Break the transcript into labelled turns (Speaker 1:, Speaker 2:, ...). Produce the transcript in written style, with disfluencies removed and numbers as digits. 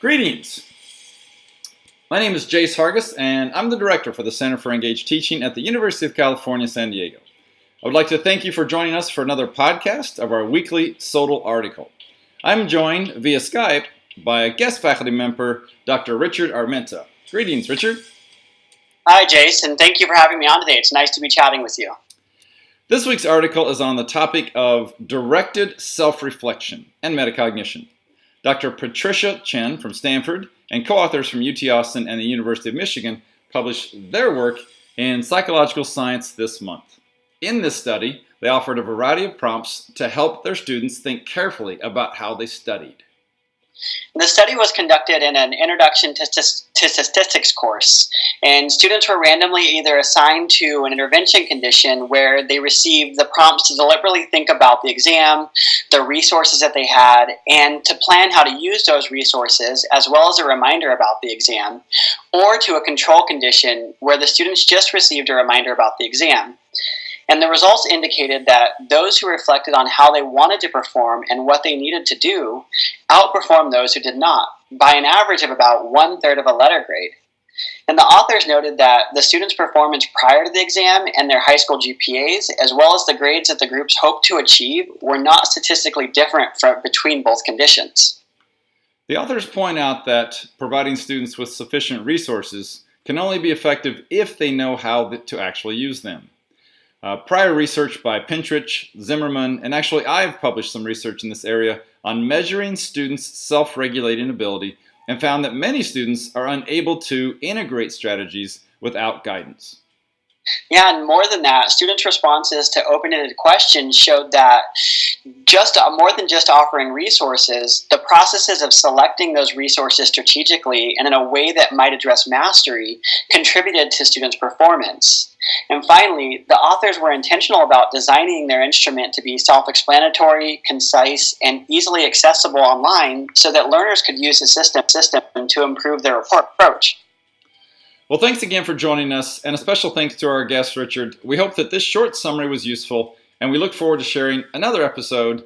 Speaker 1: Greetings. My name is Jace Hargis, and I'm the director for the Center for Engaged Teaching at the University of California, San Diego. I would like to thank you for joining us for another podcast of our weekly SoTL article. I'm joined via Skype by a guest faculty member, Dr. Richard Armenta. Greetings, Richard.
Speaker 2: Hi, Jace, and thank you for having me on today. It's nice to be chatting with you.
Speaker 1: This week's article is on the topic of directed self-reflection and metacognition. Dr. Patricia Chen from Stanford and co-authors from UT Austin and the University of Michigan published their work in Psychological Science this month. In this study, they offered a variety of prompts to help their students think carefully about how they studied.
Speaker 2: The study was conducted in an Introduction to Statistics course, and students were randomly either assigned to an intervention condition where they received the prompts to deliberately think about the exam, the resources that they had, and to plan how to use those resources, as well as a reminder about the exam, or to a control condition where the students just received a reminder about the exam. And the results indicated that those who reflected on how they wanted to perform and what they needed to do outperformed those who did not, by an average of about 1/3 of a letter grade. And the authors noted that the students' performance prior to the exam and their high school GPAs, as well as the grades that the groups hoped to achieve, were not statistically different between both conditions.
Speaker 1: The authors point out that providing students with sufficient resources can only be effective if they know how to actually use them. Prior research by Pintrich, Zimmerman, and actually I've published some research in this area on measuring students' self-regulating ability and found that many students are unable to integrate strategies without guidance.
Speaker 2: Yeah, and more than that, students' responses to open-ended questions showed that more than just offering resources, the processes of selecting those resources strategically and in a way that might address mastery contributed to students' performance. And finally, the authors were intentional about designing their instrument to be self-explanatory, concise, and easily accessible online so that learners could use the system to improve their approach.
Speaker 1: Well, thanks again for joining us, and a special thanks to our guest, Richard. We hope that this short summary was useful, and we look forward to sharing another episode